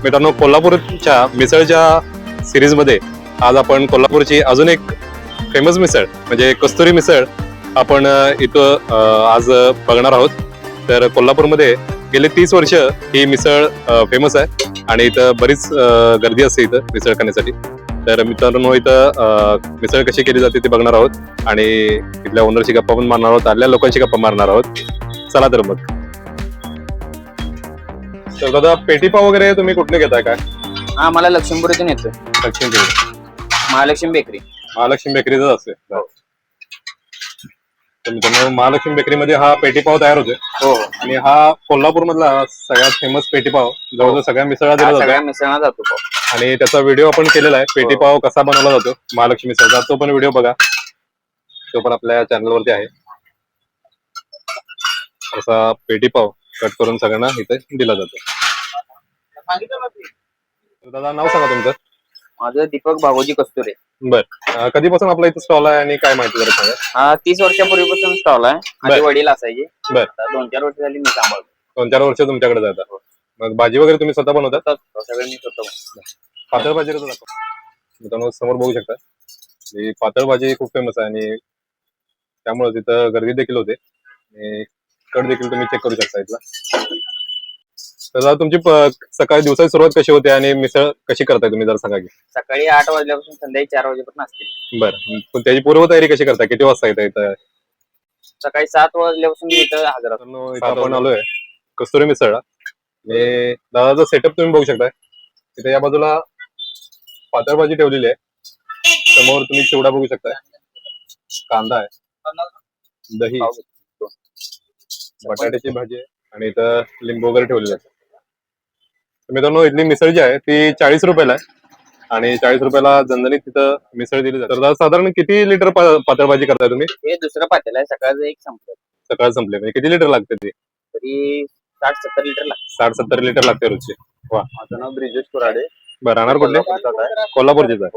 मित्रांनो, कोल्हापूरच्या मिसळच्या सिरीज मध्ये आज आपण कोल्हापूरची अजून एक फेमस मिसळ म्हणजे कस्तुरी मिसळ आपण इथं आज बघणार आहोत. तर कोल्हापूरमध्ये गेले 30 वर्ष ही मिसळ फेमस आहे आणि इथं बरीच गर्दी असते इथं मिसळ खाण्यासाठी. तर मित्रांनो, इथं मिसळ कशी केली जाते ते बघणार आहोत आणि इथल्या ओनरची गप्पा पण मारणार आहोत, आलेल्या लोकांची गप्पा मारणार आहोत. चला तर मग. तर दादा, पेटीपाव वगैरे तुम्ही कुठले घेताय काय? हा, मला लक्ष्मीपुरीतून येतोय. लक्ष्मी महालक्ष्मी बेकरी. महालक्ष्मी बेकरीच असते. तर मित्रांनो, महालक्ष्मी बेकरीमध्ये हा पेटीपाव तयार होतोय. हो, आणि हा कोल्हापूर मधला सगळ्यात फेमस पेटीपाव जवळजवळ सगळ्या मिसळला दिला जातो. सगळ्या मिसळला जातो पाव. आणि त्याचा व्हिडिओ आपण केलेला आहे, पेटीपाव कसा बनवला जातो महालक्ष्मी मिसळचा. तो पण व्हिडिओ बघा, तो पण आपल्या चॅनलवरती आहे. असा पेटीपाव कट करून सगळ्यांना इथे दिला जातो. दादा, नाव सांगा तुमचं. माझं दीपक भागोजी कस्तुरे. बर, कधीपासून आपला इथं स्टॉल आहे आणि काय माहिती जरा सांगा. हा, 30 वर्षापूर्वीपासून स्टॉल आहे. माझे वडील असायचे. बर, 2-4 वर्ष झाली मी सांभाळतो. 2-4 वर्ष तुमच्याकडे जातात. मग भाजी वगैरे तुम्ही स्वतः बनवता? सगळं मी स्वतः. पातळ भाजी मित्रांनो समोर बघू शकता, ही पातळ भाजी खूप फेमस आहे आणि त्यामुळे तिथं गर्दी देखील होते आणि कट देखील तुम्ही चेक करू शकता इथला. तर तुमची सकाळी दिवसाची सुरुवात कशी होते आणि मिसळ कशी करताय तुम्ही जरा सांगा की. सकाळी 8 वाजल्यापासून संध्याकाळी 4 वाजेपर्यंत असते. बरं, पण त्याची पूर्वतयारी कशी करताय? किती वाजता येतं इथं? सकाळी 7 वाजल्यापासून मी इथं हजर असतो. इथं आपण आलोय कस्तुरी मिसळला. आणि दादाचा सेटअप तुम्ही बघू शकताय. तिथे या बाजूला पातळ भाजी ठेवलेली आहे, समोर तुम्ही चिवडा बघू शकताय, कांदा आहे, दही, बटाट्याची भाजी आहे आणि इथं लिंबू वगैरे ठेवलेलं आहे. मित्रांनो, इथली मिसळ जी आहे ती 40 रुपयाला आहे आणि 40 रुपयाला झणझणीत तिथं मिसळ दिली जाते. तर साधारण किती लिटर पातळ भाजी करताय तुम्ही? हे दुसरं पातेल आहे. सकाळचं एक संपलं. सकाळ संपले म्हणजे किती लिटर लागते ती? तरी 60-70 लिटर लागतं. 60-70 लिटर लागते रोजची. वा. माझं नाव ब्रिजेश कुराडे. बरं, राहणार कुठले? कोल्हापूरचेच आहे.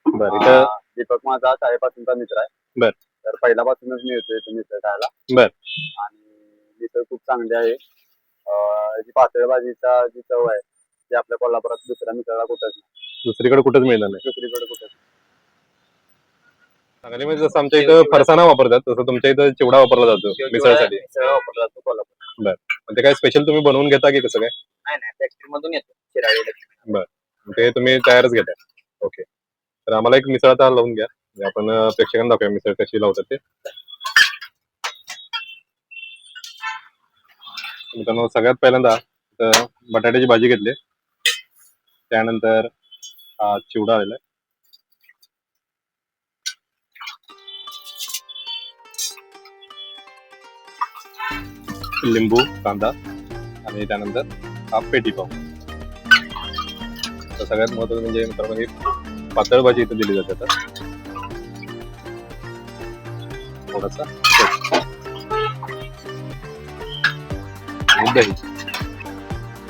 बरं, इथं दीपक माझा शाळेपासूनचा मित्र आहे. बर. तर पहिल्यापासूनच मी येतोय इथे मिसळ खायला. बर. आणि मिसळ खूप चांगली आहे. जी पातळ भाजीचा जी चव आहे ती आपल्या कोल्हापुरात दुसऱ्या मिसळला कुठंच नाही. दुसरीकडे कुठेच मिळणार नाही. दुसरीकडे कुठंच. सांगलीमध्ये जसं आमच्या इथं फरसाणा वापरतात तसं तुमच्या इथं चिवडा वापरला जातो मिसळसाठी. मिसळ वापरला जातो कोल्हापूर. बर, ते काय स्पेशल तुम्ही बनवून घेता की कसं काय? नाही, फॅक्टरी मधून येतो शिराळी. बर, ते तुम्ही तयारच घेताय. ओके, तर आम्हाला एक मिसळ आता लावून घ्या, म्हणजे आपण प्रेक्षकांना दाखवूया मिसळ कशी लावतात ते. मित्रांनो, सगळ्यात पहिल्यांदा बटाट्याची भाजी घेतली, त्यानंतर चिवडा आलेला आहे, लिंबू, कांदा आणि त्यानंतर हा पेटीपाव. तर सगळ्यात महत्त्वाचं म्हणजे मित्रांनो ही पातळ भाजी इथे दिली जाते. आता थोडासा दही,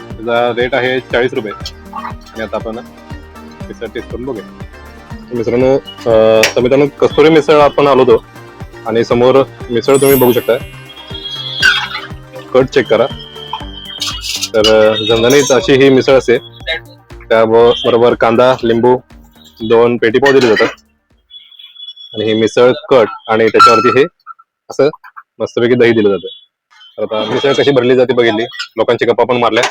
त्याचा रेट आहे 40 रुपये. आणि आता आपण मिसळ टेस्ट करून बघूया. मित्रांनो, कस्तुरी मिसळ आपण आलो होतो आणि समोर मिसळ तुम्ही बघू शकता, कट चेक करा. तर झणझणीत अशी ही मिसळ असते. त्याबरोबर कांदा, लिंबू, 2 पेटीपाव दिले जातात आणि ही मिसळ कट आणि त्याच्यावरती हे असं मस्तपैकी दही दिलं जातं. तर आता मिसळ कशी भरली जाते बघितली, लोकांची गप्पा पण मारल्या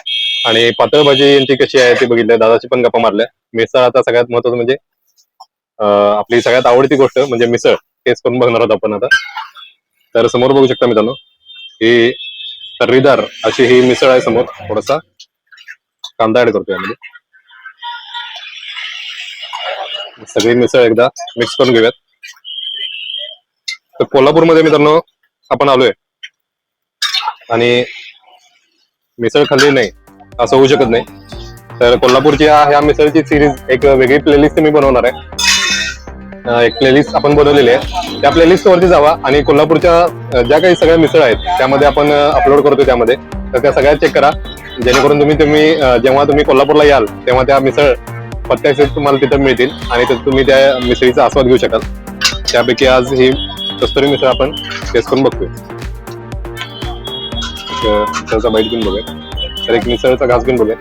आणि पातळ भाजी यांची कशी आहे ते बघितल्या, दादाची पण गप्पा मारल्या. मिसळ आता सगळ्यात महत्वाचं म्हणजे आपली सगळ्यात आवडती गोष्ट म्हणजे मिसळ टेस्ट करून बघणार आहोत आपण आता. तर समोर बघू शकता मित्रांनो, ही तर्रीदार अशी ही मिसळ आहे. समोर थोडासा कांदा ऍड करतोय यामध्ये. सगळी मिसळ एकदा मिक्स करून घेऊयात. तर कोल्हापूरमध्ये मित्रांनो आपण आलोय आणि मिसळ खाल्ली नाही असं होऊ शकत नाही. तर कोल्हापूरची ह्या मिसळची सिरीज एक वेगळी प्लेलिस्ट मी बनवणार आहे. एक प्लेलिस्ट आपण बनवलेली आहे, त्या प्लेलिस्ट वरती जावा आणि कोल्हापूरच्या ज्या काही सगळ्या मिसळ आहेत त्यामध्ये आपण अपलोड करतो त्यामध्ये. तर त्या सगळ्या चेक करा, जेणेकरून तुम्ही जेव्हा तुम्ही कोल्हापूरला याल तेव्हा त्या मिसळ प्रत्यक्षात तुम्हाला तिथं मिळतील आणि तुम्ही त्या मिसळीचा आस्वाद घेऊ शकाल. त्यापैकी आज ही कस्तुरी मिसळ आपण टेस्ट करून बघतोय. मिसळचा बाईट घेऊन बघूया, तर एक मिसळचा घास घेऊन बघूया.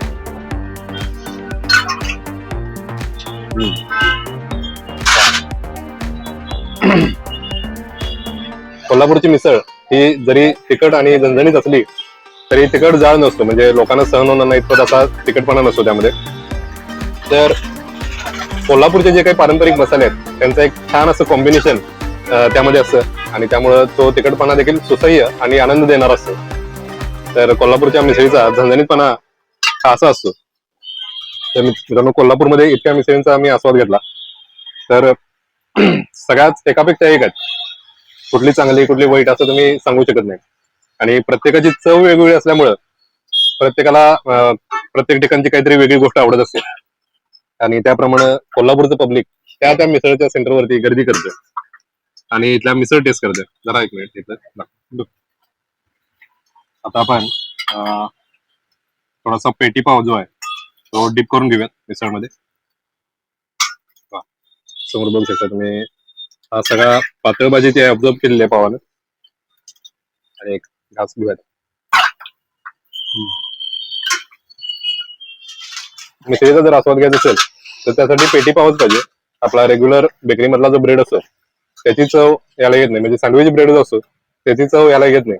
कोल्हापूरची मिसळ ही जरी तिखट आणि झणझणीत असली तरी तिखट जाळ नसतो, म्हणजे लोकांना सहन होणार नाही इतपत असा तिखटपणा नसतो त्यामध्ये. तर कोल्हापूरचे जे काही पारंपरिक मसाले आहेत त्यांचं एक छान असं कॉम्बिनेशन त्यामध्ये असतं आणि त्यामुळं तो तिखटपणा देखील सुसह्य आणि आनंद देणारा असतो. तर कोल्हापूरच्या मिसळीचा झणझणीतपणा हा असा असतो. तर मित्रांनो, कोल्हापूरमध्ये इतक्या मिसळींचा आम्ही आस्वाद घेतला तर सगळ्याच एकापेक्षा एक आहेत. कुठली चांगली कुठली वाईट असं तुम्ही सांगू शकत नाही. आणि प्रत्येकाची चव वेगवेगळी असल्यामुळं प्रत्येकाला प्रत्येक ठिकाणची काहीतरी वेगळी गोष्ट आवडत असते आणि त्याप्रमाणे कोल्हापूरचं पब्लिक त्या त्या मिसळच्या सेंटरवरती गर्दी करते आणि इथल्या मिसळ टेस्ट करते. जरा एक मिनिट इथं आता आपण थोडासा पेटी पाव जो आहे तो डिप करून घेऊयात मिसळमध्ये. समोर बघू शकता तुम्ही, हा सगळा पातळ भाजी ती ऑब्झर्व केलेली आहे पावानं. आणि एक घास घेऊयात. मिसळीचा जर आस्वाद घ्यायचा असेल तर त्यासाठी पेटी पावच पाहिजे. आपला रेग्युलर बेकरी मधला जो ब्रेड असतो त्याची चव याला येत नाही, म्हणजे सँडविच ब्रेड जो असतो त्याची चव याला येत नाही.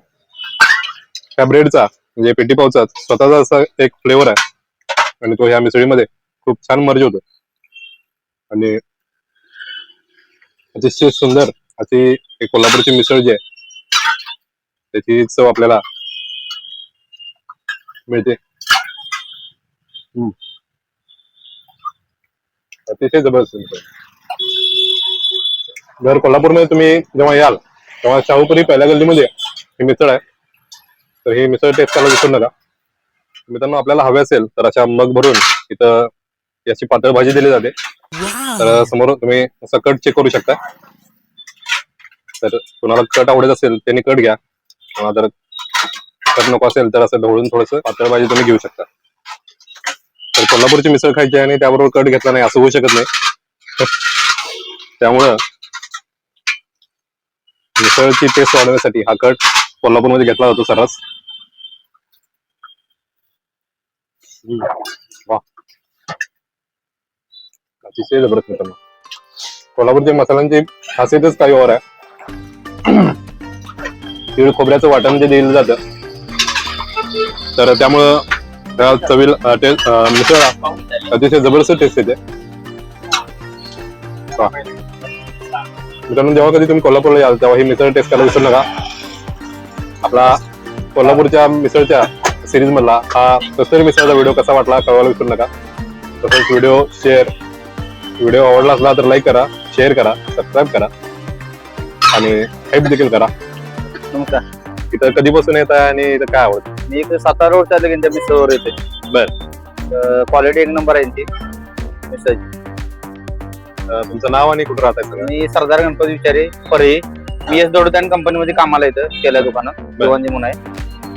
त्या ब्रेडचा म्हणजे पेटी पावचा स्वतःचा असा एक फ्लेवर आहे आणि तो ह्या मिसळीमध्ये खूप छान मर्ज होतो आणि अतिशय सुंदर अशी एक कोल्हापूरची मिसळ जी आहे त्याची चव आपल्याला मिळते. अतिशय जबरदस्त मिसळ. जर कोल्हापूरमध्ये तुम्ही जेव्हा याल तेव्हा शाहूपुरी पहिल्या गल्लीमध्ये ही मिसळ आहे, तर ही मिसळ टेस्ट करायला विसरू नका. मित्रांनो, आपल्याला हवे असेल तर अशा मग भरून इथं याची पातळ भाजी दिली जाते. तर समोर तुम्ही असं कट चेक करू शकता. तर कोणाला कट आवडत असेल त्यांनी कट घ्या, किंवा जर कट नको असेल तर असं ढवळून थोडंसं पातळ भाजी तुम्ही घेऊ शकता. तर कोल्हापूरची मिसळ खायची आणि त्याबरोबर कट घेतला नाही असं होऊ शकत नाही. त्यामुळं मिसळची टेस्ट वाढवण्यासाठी हा कट कोल्हापूरमध्ये घेतला जातो सर्रास. वा, अतिशय जबरदस्त मित्रांनो. कोल्हापूरच्या मसाल्यांची खासियतच काही और आहे. तीळ खोबऱ्याचं वाटण जे दिलं जातं तर त्यामुळं त्या चवीला मिसळला अतिशय जबरदस्त टेस्ट येते. मित्रांनो, जेव्हा कधी तुम्ही कोल्हापूरला याल तेव्हा ही मिसळ टेस्ट करायला विसरू नका. आपला कोल्हापूरच्या मिसळच्या सिरीज मधला हा कस्तुरी मिसळचा व्हिडिओ कसा वाटला कळवायला विसरू नका. तसंच व्हिडिओ आवडला असला तर लाईक करा, शेअर करा, सबस्क्राईब करा आणि हेल्प देखील करा. नमस्कार. इथं कधीपासून येत आहे आणि इथं काय आवडतं? मी एक सातारा रोडच्या लगीनच्या मिसळवर येते. बर, क्वालिटी एक नंबर आहे ती मिसळची. तुमचं नाव आणि कुठं राहताय सगळं? मी सरदार गणपती विचारे परळी. मी एस दोडतान कंपनीमध्ये कामाला येतं केल्या दुकानात देवांजी म्हणून आहे.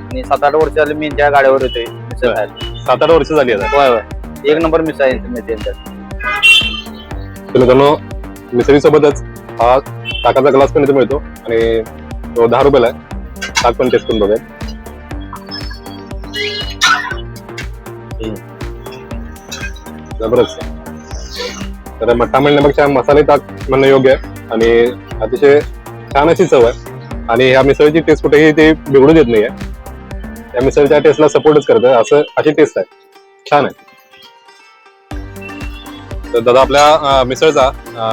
आणि 7-8 वर्ष झाले मी त्या गाड्यावर येतोय मिसळ खायला. 7-8 वर्ष झाली आता. होय होय, एक नंबर मिसळ आहे मिळते. तर मित्रांनो, मिसळी सोबतच हा ताकाचा ग्लास पण इथे मिळतो आणि तो 10 रुपयाला आहे. ताक पण टेस्ट करून बघा. जबरदस्त. तर मठ्ठा म्हणण्यापेक्षा मसाले ताक म्हणणं योग्य आहे आणि अतिशय छान अशी चव आहे आणि ह्या मिसळची टेस्ट कुठेही ते बिघडू देत नाहीये. त्या मिसळच्या टेस्टला सपोर्टच करतं, अशी टेस्ट आहे. छान आहे. तर दादा, आपल्या मिसळचा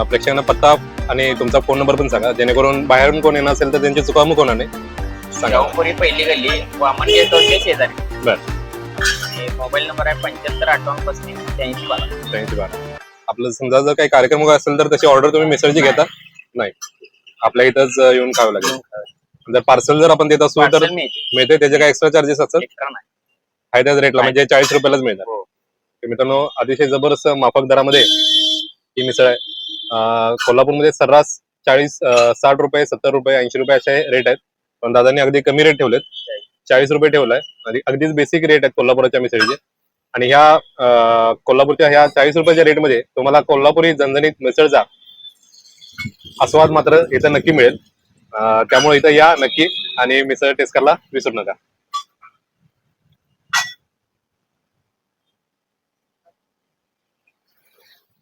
प्रेक्षकांना पत्ता आणि तुमचा फोन नंबर पण सांगा, जेणेकरून बाहेरून कोण येणार असेल तर त्यांची चुकामुक होणार नाही. सांगा. शाहूपुरी पहिली गल्ली, वामन गेट हाऊसच्या शेजारी. बर. आणि मोबाईल नंबर आहे 7558358312. आपलं समजा जर काही कार्यक्रम वगैरे असेल तर तशी ऑर्डर तुम्ही मिसळची घेता? नाही, आपल्या इथंच येऊन खावं लागेल. जर पार्सल जर आपण देत असतो तर पार्सल मिळते. मिळते, त्याचे काय एक्स्ट्रा चार्जेस असतात? एक्स्ट्रा नाही. आहे त्याच रेटला, म्हणजे 40 रुपयालाच मिळतात. हो. तर मित्रांनो, अतिशय जबरदस्त माफक दरामध्ये ही मिसळ आहे. कोल्हापूरमध्ये सर्रास 60 रुपये, 70 रुपये, 80 रुपये असे रेट आहेत, पण दादांनी अगदी कमी रेट ठेवलेत. 40 रुपये ठेवलाय. अगदीच बेसिक रेट आहेत कोल्हापूरच्या मिसळीचे. आणि ह्या कोल्हापूरच्या ह्या 40 रुपयाच्या रेटमध्ये तुम्हाला कोल्हापुरी झणझणीत मिसळचा आस्वाद मात्र इथं नक्की मिळेल. त्यामुळे इथं या नक्की आणि मिसळ टेस्ट करायला विसरू नका.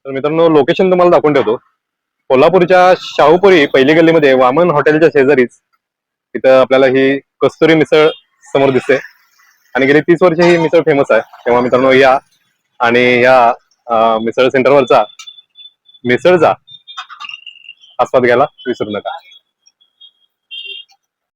तर मित्रांनो लोकेशन तुम्हाला दाखवून ठेवतो. कोल्हापूरच्या शाहूपुरी पहिली गल्लीमध्ये वामन हॉटेलच्या शेजारीच तिथं आपल्याला ही कस्तुरी मिसळ समोर दिसते आणि गेली 30 वर्ष ही मिसळ फेमस आहे. तेव्हा मित्रांनो या आणि या मिसळ सेंटरवरचा मिसळचा आस्वाद घ्यायला विसरू नका.